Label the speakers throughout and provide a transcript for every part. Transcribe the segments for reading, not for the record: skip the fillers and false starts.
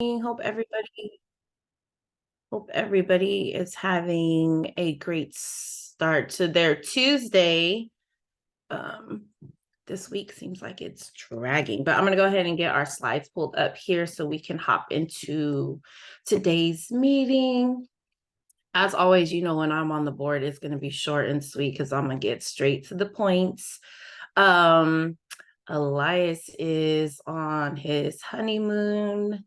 Speaker 1: Hope everybody is having a great start to their Tuesday. This week seems like it's dragging, but I'm going to go ahead and get our slides pulled up here so we can hop into today's meeting. As always, when I'm on the board, it's going to be short and sweet because I'm going to get straight to the points. Elias is on his honeymoon.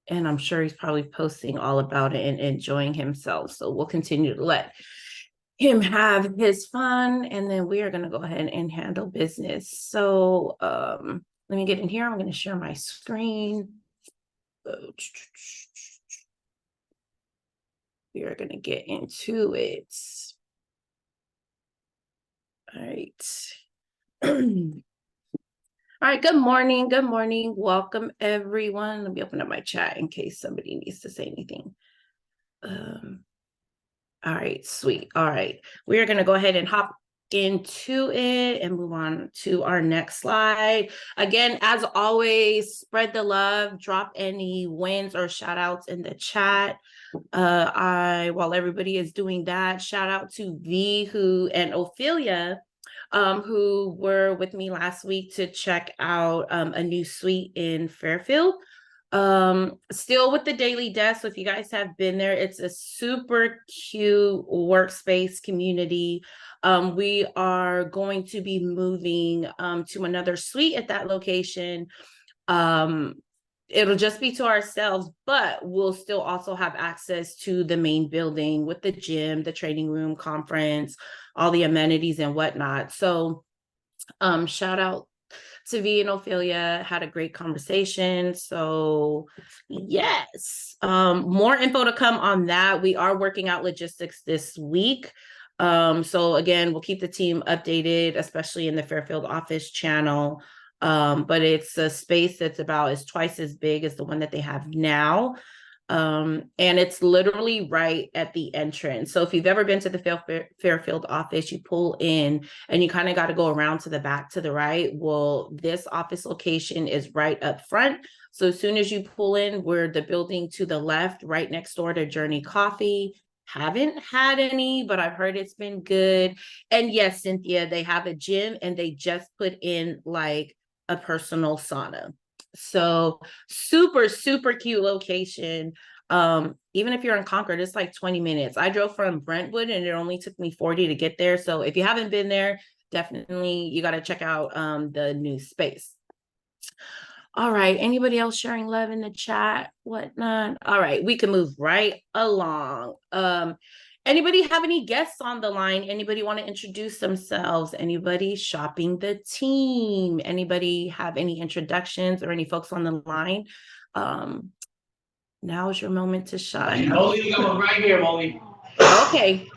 Speaker 1: And I'm sure he's probably posting all about it and enjoying himself. So we'll continue to let him have his fun, and then we are going to go ahead and handle business. So let me get in here. I'm going to share my screen. We are going to get into it. All right. All right, good morning. Good morning. Welcome, everyone. Let me open up my chat in case somebody needs to say anything. All right, sweet. All right, we are going to go ahead and hop into it and move on to our next slide. Again, as always, spread the love, drop any wins or shout outs in the chat. While everybody is doing that, shout out to V and Ophelia, who were with me last week to check out a new suite in Fairfield. Still with the daily desk. So if you guys have been there, it's a super cute workspace community. We are going to be moving to another suite at that location. It'll just be to ourselves, but we'll still also have access to the main building with the gym, the training room, conference, all the amenities and whatnot. So shout out to V and Ophelia, had a great conversation. So yes, more info to come on that. We are working out logistics this week. So again, we'll keep the team updated, especially in the Fairfield office channel. But it's a space that's is twice as big as the one that they have now. And it's literally right at the entrance. So if you've ever been to the Fairfield office, you pull in and you kind of got to go around to the back to the right. Well, this office location is right up front. So as soon as you pull in, we're the building to the left, right next door to Journey Coffee. Haven't had any, but I've heard it's been good. And yes, Cynthia, they have a gym and they just put in like a personal sauna. So super, super cute location. Even if you're in Concord, it's like 20 minutes. I drove from Brentwood and it only took me 40 to get there. So if you haven't been there, definitely you got to check out the new space. All right, anybody else sharing love in the chat, whatnot? All right, we can move right along. Anybody have any guests on the line? Anybody want to introduce themselves? Anybody shopping the team? Anybody have any introductions or any folks on the line? Now is your moment to shine.
Speaker 2: Molly, come right here, Molly.
Speaker 1: Okay.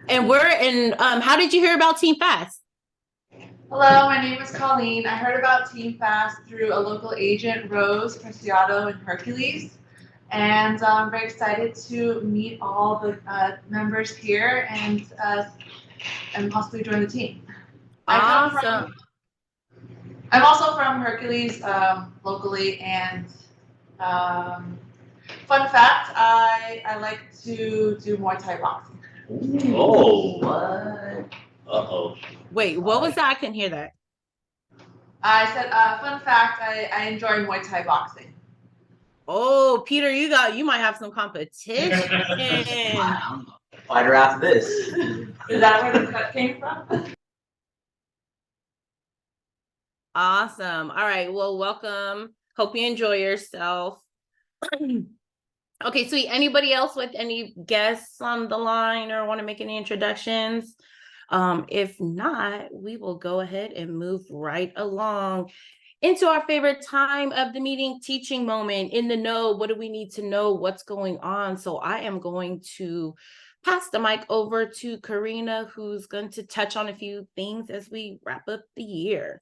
Speaker 1: And we're in, how did you hear about Team Fast?
Speaker 3: Hello, my name is Colleen. I heard about Team Fast through a local agent, Rose Preciado in Hercules. And I'm very excited to meet all the members here and possibly join the team.
Speaker 1: Awesome.
Speaker 3: I'm also from Hercules locally, and fun fact, I like to do Muay Thai boxing.
Speaker 2: Oh, what? Uh-oh.
Speaker 1: Wait, what was that? I couldn't hear that.
Speaker 3: I said, fun fact, I enjoy Muay Thai boxing.
Speaker 1: Oh, Peter, you might have some competition.
Speaker 2: Fighter after this.
Speaker 3: Is that where the cut came from?
Speaker 1: Awesome. All right. Well, welcome. Hope you enjoy yourself. Okay, sweet. Anybody else with any guests on the line or want to make any introductions? If not, we will go ahead and move right along into our favorite time of the meeting, teaching moment. In the know, what do we need to know? What's going on? So I am going to pass the mic over to Karina, who's going to touch on a few things as we wrap up the year.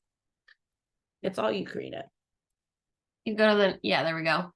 Speaker 1: It's all you, Karina.
Speaker 4: You go to the, yeah, there we go.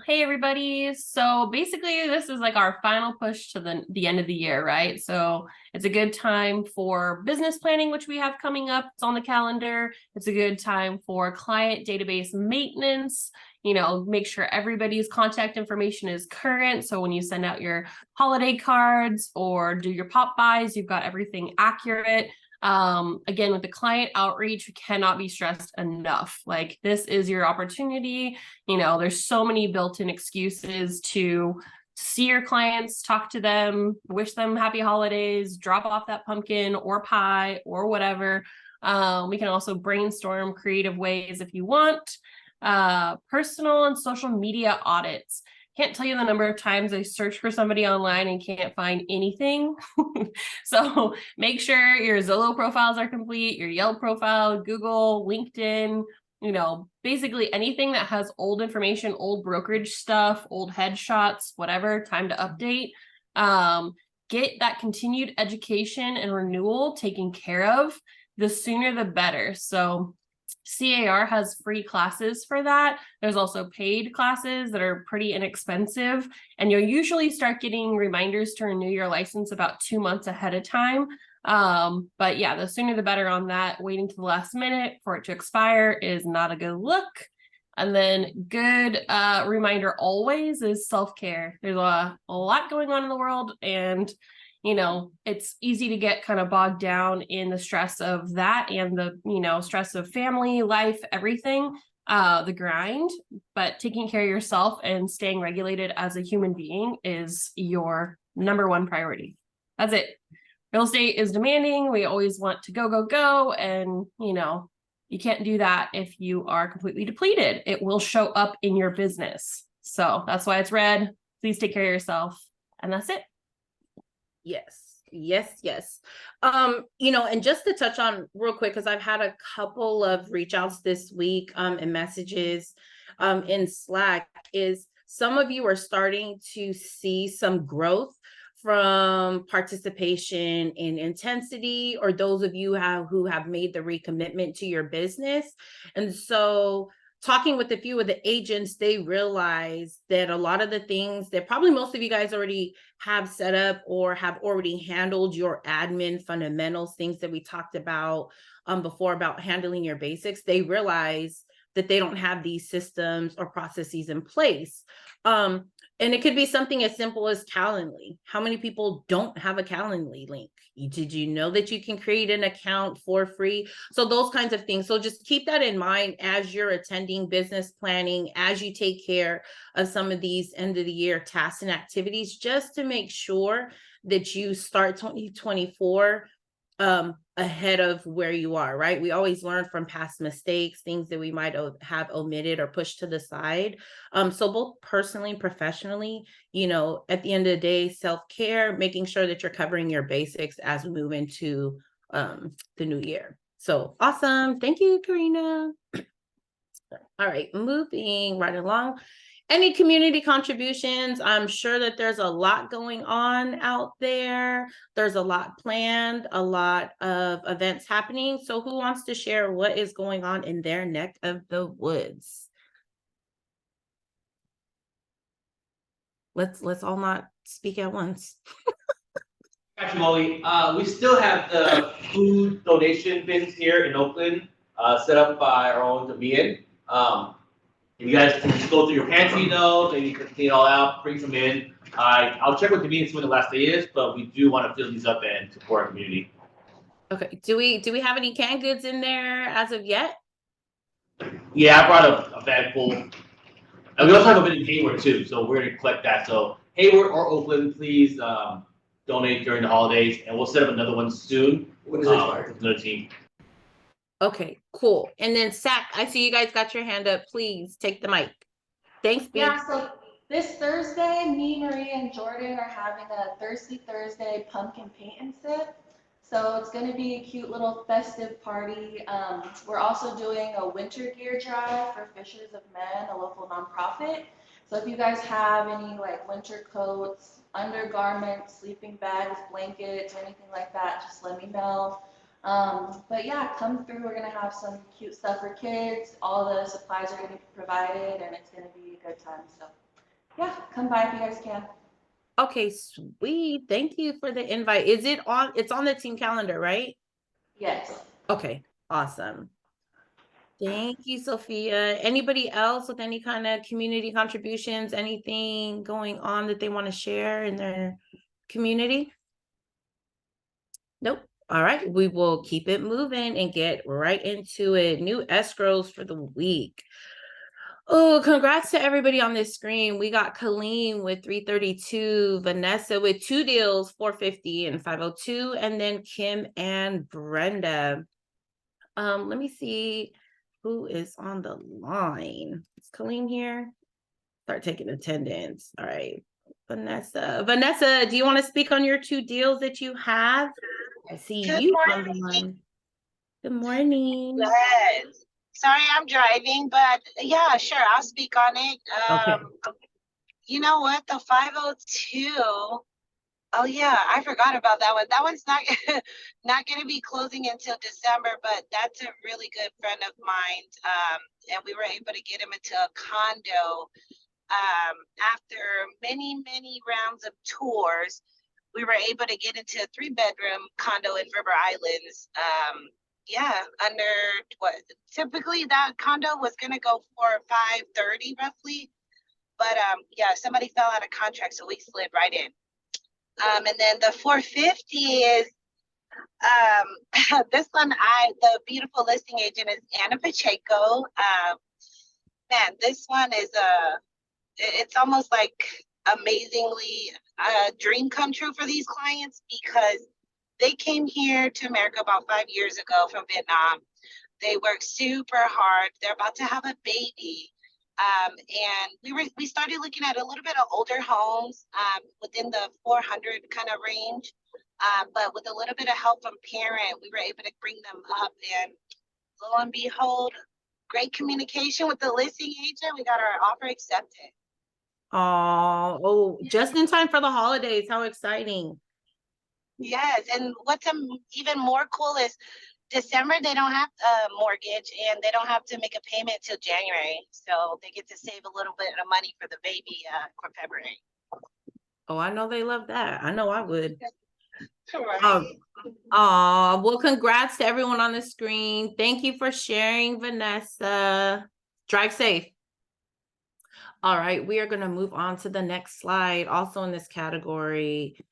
Speaker 4: Hey everybody. So basically this is like our final push to the end of the year, right? So it's a good time for business planning, which we have coming up. It's on the calendar. It's a good time for client database maintenance. You know, make sure everybody's contact information is current. So when you send out your holiday cards or do your pop buys, you've got everything accurate. Again, with the client outreach, we cannot be stressed enough. Like, this is your opportunity. You know, there's so many built-in excuses to see your clients, talk to them, wish them happy holidays, drop off that pumpkin or pie or whatever. We can also brainstorm creative ways if you want. Personal and social media audits. Can't tell you the number of times I search for somebody online and can't find anything. So make sure your Zillow profiles are complete, your Yelp profile, Google, LinkedIn, you know, basically anything that has old information, old brokerage stuff, old headshots, whatever, time to update. Get that continued education and renewal taken care of. The sooner the better. So CAR has free classes for that. There's also paid classes that are pretty inexpensive, and you'll usually start getting reminders to renew your license about 2 months ahead of time. But yeah, the sooner the better on that. Waiting to the last minute for it to expire is not a good look. And then good reminder always is self-care. There's a lot going on in the world, and you know, it's easy to get kind of bogged down in the stress of that and the, you know, stress of family, life, everything, the grind. But taking care of yourself and staying regulated as a human being is your number one priority. That's it. Real estate is demanding. We always want to go, go, go. And, you know, you can't do that if you are completely depleted. It will show up in your business. So that's why it's red. Please take care of yourself. And that's it.
Speaker 1: Yes, yes. You know, and just to touch on real quick, because I've had a couple of reach outs this week and messages in Slack, is some of you are starting to see some growth from participation in intensity, or those of you who have made the recommitment to your business. And so talking with a few of the agents, they realize that a lot of the things that probably most of you guys already have set up or have already handled, your admin fundamentals, things that we talked about before about handling your basics, they realize that they don't have these systems or processes in place. And it could be something as simple as Calendly. How many people don't have a Calendly link? Did you know that you can create an account for free? So those kinds of things. So just keep that in mind as you're attending business planning, as you take care of some of these end of the year tasks and activities, just to make sure that you start 2024 ahead of where you are, right? We always learn from past mistakes, things that we might have omitted or pushed to the side. So both personally and professionally, you know, at the end of the day, self-care, making sure that you're covering your basics as we move into the new year. So awesome. Thank you, Karina. All right, moving right along. Any community contributions? I'm sure that there's a lot going on out there. There's a lot planned, a lot of events happening. So who wants to share what is going on in their neck of the woods? Let's all not speak at once.
Speaker 2: Got you, Molly. We still have the food donation bins here in Oakland, set up by our own Damian. You guys can just go through your pantry though, maybe you can clean it all out, bring some in. I'll check with Damian when the last day is, but we do want to fill these up and support our community.
Speaker 1: Okay. Do we have any canned goods in there as of yet?
Speaker 2: Yeah, I brought a bag full. And we also have a bit in Hayward too, so we're gonna collect that. So Hayward or Oakland, please donate during the holidays, and we'll set up another one soon.
Speaker 5: When is it expired?
Speaker 2: With another team.
Speaker 1: Okay, cool. And then Zach, I see you guys got your hand up. Please take the mic. Thanks, B.
Speaker 6: Yeah, so this Thursday, me, Marie, and Jordan are having a Thirsty Thursday pumpkin paint and sip. So it's going to be a cute little festive party. We're also doing a winter gear drive for Fishers of Men, a local nonprofit. So if you guys have any like winter coats, undergarments, sleeping bags, blankets, or anything like that, just let me know. But yeah, come through. We're gonna have some cute stuff for kids. All the supplies are gonna be provided, and it's gonna be a good time. So yeah, come by if you guys can.
Speaker 1: Okay, sweet. Thank you for the invite. Is it on? It's on the team calendar, right?
Speaker 6: Yes.
Speaker 1: Okay, awesome. Thank you, Sophia. Anybody else with any kind of community contributions, anything going on that they want to share in their community? Nope. All right, we will keep it moving and get right into it. New escrows for the week. Oh, congrats to everybody on this screen. We got Colleen with 332, Vanessa with 2 deals, 450 and 502, and then Kim and Brenda. Let me see who is on the line. Is Colleen here? Start taking attendance. All right. Vanessa, do you want to speak on your 2 deals that you have? I see
Speaker 5: Good
Speaker 1: you on the
Speaker 5: morning.
Speaker 1: line. Good morning.
Speaker 5: Yes. Sorry, I'm driving, but yeah, sure, I'll speak on it.
Speaker 1: Okay.
Speaker 5: You know what? The 502. Oh yeah, I forgot about that one. That one's not not going to be closing until December, but that's a really good friend of mine. And we were able to get him into a condo. After many rounds of tours, we were able to get into a 3-bedroom condo in River Islands. Yeah, under what typically that condo was gonna go for 530 roughly, but yeah, somebody fell out of contract, so we slid right in. And then the 450 is this one. The beautiful listing agent is Anna Pacheco. Man, this one is it's almost like amazingly a dream come true for these clients because they came here to America about 5 years ago from Vietnam. They worked super hard. They're about to have a baby. And we started looking at a little bit of older homes within the 400 kind of range. But with a little bit of help from parent, we were able to bring them up. And lo and behold, great communication with the listing agent. We got our offer accepted.
Speaker 1: Oh, just in time for the holidays. How exciting.
Speaker 5: Yes, and what's even more cool is December, they don't have a mortgage and they don't have to make a payment till January. So they get to save a little bit of money for the baby for February.
Speaker 1: Oh, I know they love that. I know I would.
Speaker 5: Right.
Speaker 1: Well, congrats to everyone on the screen. Thank you for sharing, Vanessa. Drive safe. All right, we are going to move on to the next slide. Also in this category,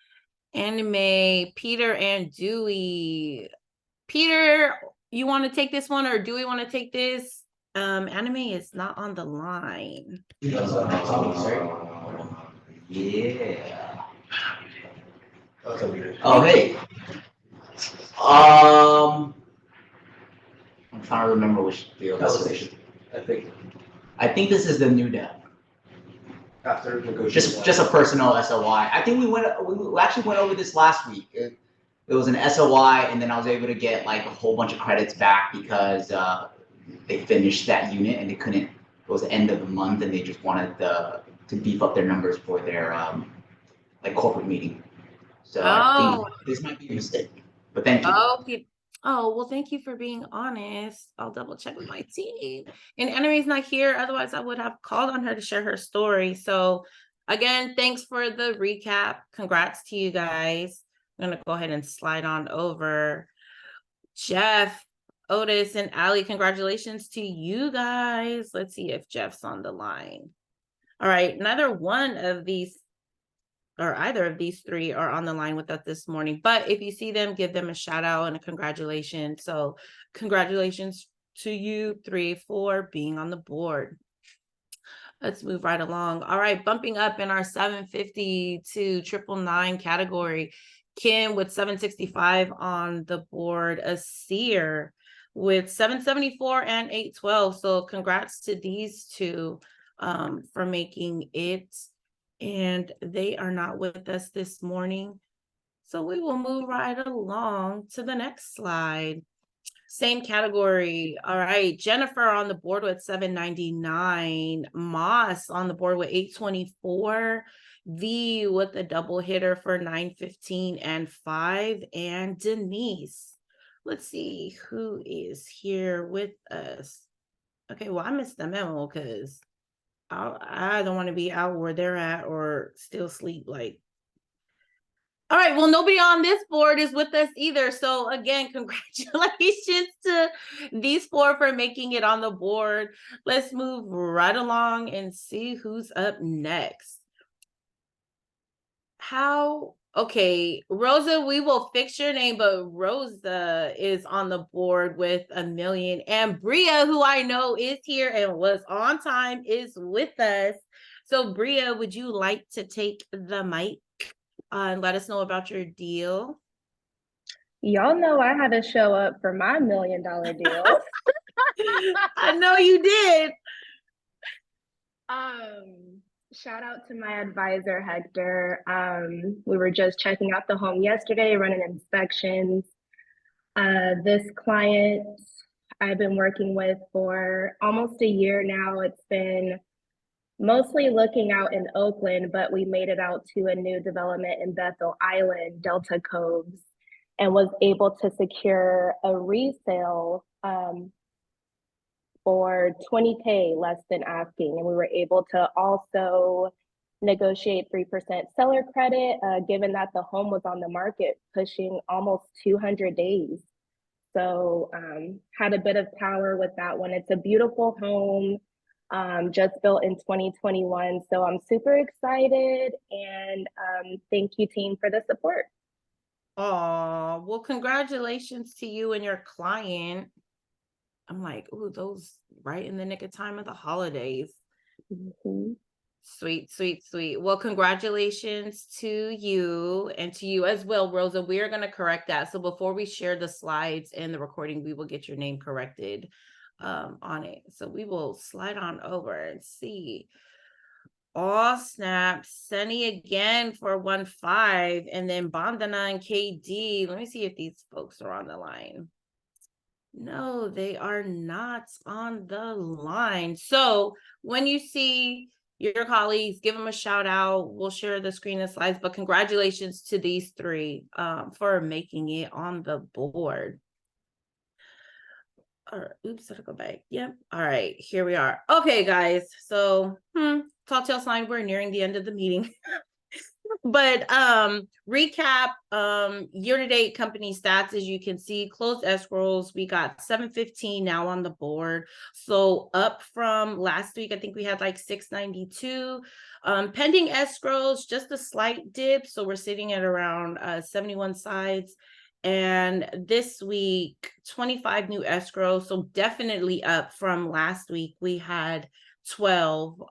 Speaker 1: anime, Peter and Dewey. Peter, you want to take this one or Dewey want to take this? Anime is not on the line.
Speaker 7: Yeah. Oh, hey. I'm trying to remember which deal this is. I think this is the new deal.
Speaker 8: After negotiation.
Speaker 7: Just a personal SOI. I think we actually went over this last week. It was an SOI, and then I was able to get like a whole bunch of credits back because they finished that unit and they couldn't. It was the end of the month, and they just wanted to beef up their numbers for their like corporate meeting. So I think this might be a mistake, but thank you.
Speaker 1: Okay. Oh, well, thank you for being honest. I'll double check with my team. And Anime's not here. Otherwise, I would have called on her to share her story. So again, thanks for the recap. Congrats to you guys. I'm going to go ahead and slide on over. Jeff, Otis, and Allie, congratulations to you guys. Let's see if Jeff's on the line. All right. Neither one of these or either of these 3 are on the line with us this morning, but if you see them, give them a shout out and a congratulations. So congratulations to you 3 for being on the board. Let's move right along. All right, bumping up in our 750 to 999 category, Kim with 765 on the board, Asir with 774 and 812. So congrats to these 2 for making it. And they are not with us this morning. So we will move right along to the next slide. Same category. All right. Jennifer on the board with 799. Moss on the board with 824. V with a double hitter for 915 and 5. And Denise let's see who is here with us. Okay, well, I missed the memo because I don't want to be out where they're at or still sleep. Like, all right, well, nobody on this board is with us either. So again, congratulations to these four for making it on the board. Let's move right along and see who's up next. Okay, Rosa, we will fix your name, but Rosa is on the board with 1 million. And Bria, who I know is here and was on time, is with us. So Bria, would you like to take the mic and let us know about your deal?
Speaker 9: Y'all know I had to show up for my $1 million deal.
Speaker 1: I know you did.
Speaker 9: Shout out to my advisor, Hector. We were just checking out the home yesterday, running inspections. This client I've been working with for almost a year now. It's been mostly looking out in Oakland, but we made it out to a new development in Bethel Island, Delta Coves, and was able to secure a resale for $20K less than asking. And we were able to also negotiate 3% seller credit, given that the home was on the market pushing almost 200 days. So had a bit of power with that one. It's a beautiful home, just built in 2021. So I'm super excited, and thank you, team, for the support.
Speaker 1: Oh, well, congratulations to you and your client. I'm like, ooh, those right in the nick of time of the holidays.
Speaker 9: Mm-hmm.
Speaker 1: Sweet, sweet, sweet. Well, congratulations to you and to you as well, Rosa. We are going to correct that. So before we share the slides and the recording, we will get your name corrected on it. So we will slide on over and see. Oh, snap. Sunny again for 1-5. And then Bandana and KD. Let me see if these folks are on the line. No, they are not on the line. So when you see your colleagues, give them a shout out. We'll share the screen and slides, but congratulations to these three for making it on the board. Oops, I have to go back. Yep. All right, here we are. Okay, guys. So tall tale sign, we're nearing the end of the meeting. But recap, year-to-date company stats, as you can see, closed escrows, we got 715 now on the board. So up from last week, I think we had like 692. Pending escrows, just a slight dip. So we're sitting at around 71 sides. And this week, 25 new escrows. So definitely up from last week. We had 12.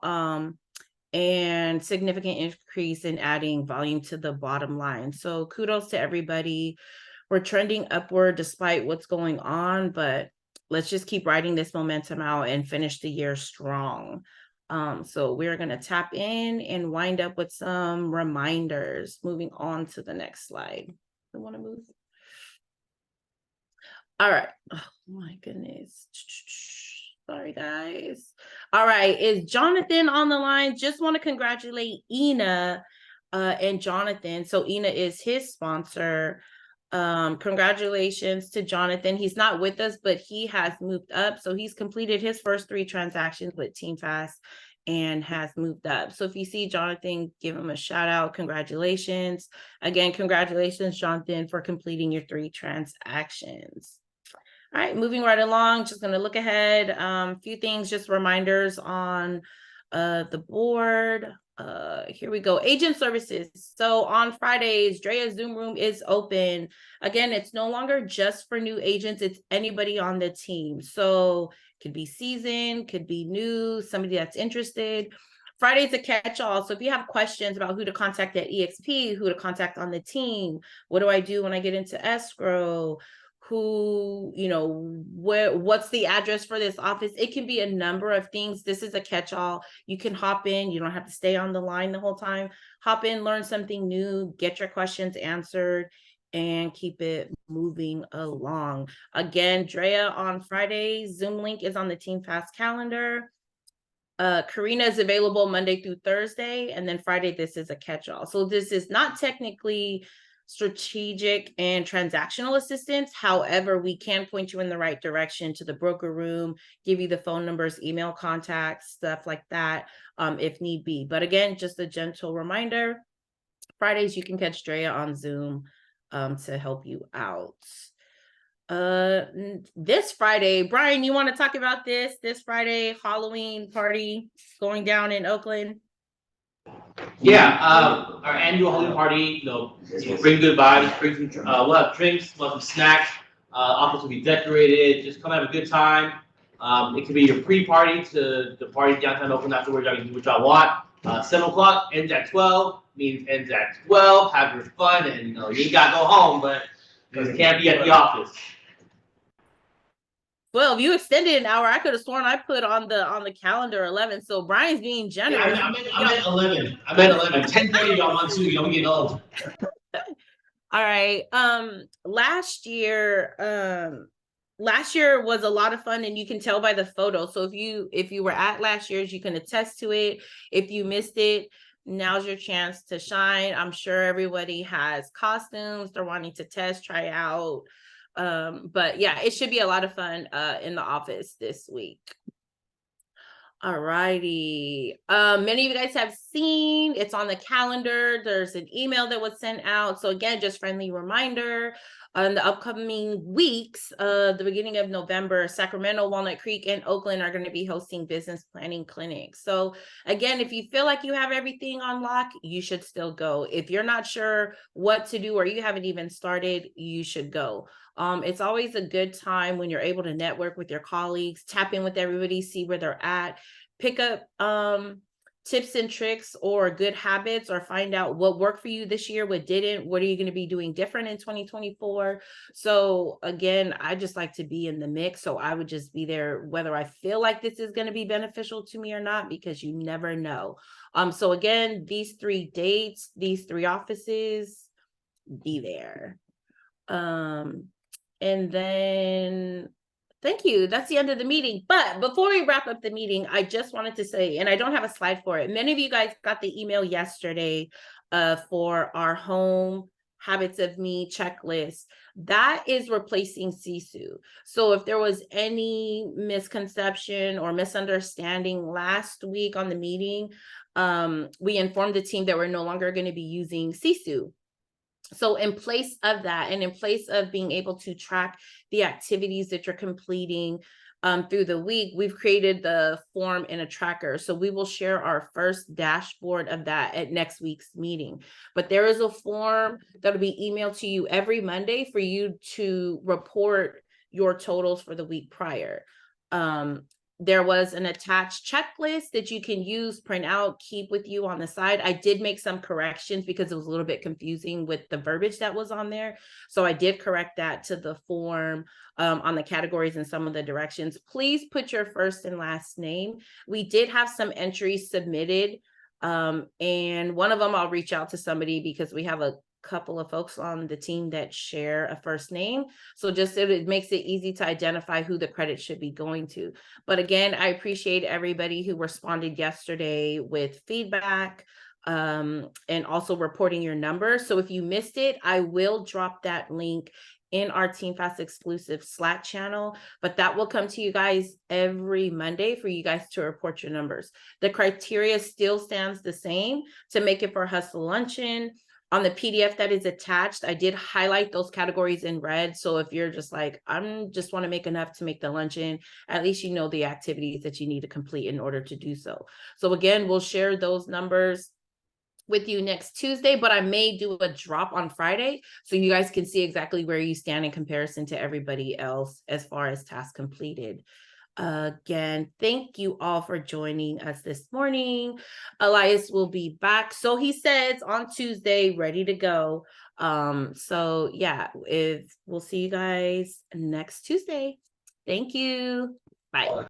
Speaker 1: And significant increase in adding volume to the bottom line. So kudos to everybody. We're trending upward despite what's going on, but let's just keep riding this momentum out and finish the year strong. So we're going to tap in and wind up with some reminders. Moving on to the next slide. I want to move. All right. Oh my goodness. Sorry, guys. All right. Is Jonathan on the line? Just want to congratulate Ina and Jonathan. So Ina is his sponsor. Congratulations to Jonathan. He's not with us, but he has moved up. So he's completed his first 3 transactions with Team Fast and has moved up. So if you see Jonathan, give him a shout out. Congratulations. Again, congratulations, Jonathan, for completing your 3 transactions. All right, moving right along, just going to look ahead. A few things, just reminders on the board. Here we go. Agent services. So on Fridays, Drea's Zoom room is open. Again, it's no longer just for new agents. It's anybody on the team. So could be seasoned, could be new, somebody that's interested. Friday's a catch-all. So if you have questions about who to contact at EXP, who to contact on the team, what do I do when I get into escrow, who, you know, what's the address for this office? It can be a number of things. This is a catch-all. You can hop in. You don't have to stay on the line the whole time. Hop in, learn something new, get your questions answered, and keep it moving along. Again, Drea on Friday, Zoom link is on the Team Fast calendar. Karina is available Monday through Thursday, and then Friday, this is a catch-all. So this is not technically strategic and transactional assistance. However, we can point you in the right direction to the broker room, give you the phone numbers, email contacts, stuff like that, if need be. But again, just a gentle reminder, Fridays you can catch Drea on Zoom to help you out. This Friday, Brian, you want to talk about this Friday Halloween party going down in Oakland?
Speaker 2: Yeah, our annual Halloween party, bring good vibes, bring some, we'll have drinks, we'll have some snacks, office will be decorated, just come have a good time. It could be your pre-party to the party downtown Oakland afterwards, y'all can do what y'all want. 7 o'clock, ends at 12, means ends at 12, have your fun, and you ain't gotta go home, but you can't be at the office.
Speaker 1: Well, if you extended an hour, I could have sworn I put on the calendar 11. So Brian's being generous.
Speaker 2: Yeah, I meant 11. I meant 11. 10:30 y'all want to, y'all get old.
Speaker 1: All right. Last year was a lot of fun, and you can tell by the photo. So if you were at last year's, you can attest to it. If you missed it, now's your chance to shine. I'm sure everybody has costumes they're wanting to test, try out. But yeah, it should be a lot of fun in the office this week. All righty. Many of you guys have seen it's on the calendar. There's an email that was sent out. So again, just friendly reminder, in the upcoming weeks, the beginning of November, Sacramento, Walnut Creek, and Oakland are going to be hosting business planning clinics. So again, if you feel like you have everything on lock, you should still go. If you're not sure what to do or you haven't even started, you should go. It's always a good time when you're able to network with your colleagues, tap in with everybody, see where they're at, pick up tips and tricks or good habits, or find out what worked for you this year, what didn't, what are you going to be doing different in 2024. So again, I just like to be in the mix. So I would just be there whether I feel like this is going to be beneficial to me or not, because you never know. So again, these 3 dates, these 3 offices, be there. And then, thank you. That's the end of the meeting. But before we wrap up the meeting, I just wanted to say, and I don't have a slide for it. Many of you guys got the email yesterday for our home habits of me checklist. That is replacing Sisu. So if there was any misconception or misunderstanding last week on the meeting, we informed the team that we're no longer going to be using Sisu. So in place of that, and in place of being able to track the activities that you're completing through the week, we've created the form in a tracker. So we will share our first dashboard of that at next week's meeting. But there is a form that'll be emailed to you every Monday for you to report your totals for the week prior. There was an attached checklist that you can use, print out, keep with you on the side. I did make some corrections because it was a little bit confusing with the verbiage that was on there. So I did correct that to the form on the categories and some of the directions. Please put your first and last name. We did have some entries submitted, and one of them I'll reach out to somebody because we have a couple of folks on the team that share a first name. So just it makes it easy to identify who the credit should be going to. But again, I appreciate everybody who responded yesterday with feedback and also reporting your numbers. So if you missed it, I will drop that link in our Team Fast exclusive Slack channel, but that will come to you guys every Monday for you guys to report your numbers. The criteria still stands the same to make it for Hustle Luncheon. On the PDF that is attached, I did highlight those categories in red. So if you're just like, I'm just want to make enough to make the luncheon, at least you know the activities that you need to complete in order to do so. So again, we'll share those numbers with you next Tuesday, but I may do a drop on Friday so you guys can see exactly where you stand in comparison to everybody else as far as tasks completed. Again, thank you all for joining us this morning. Elias will be back, so he says, on Tuesday, ready to go. So yeah, we'll see you guys next Tuesday. Thank you. Bye.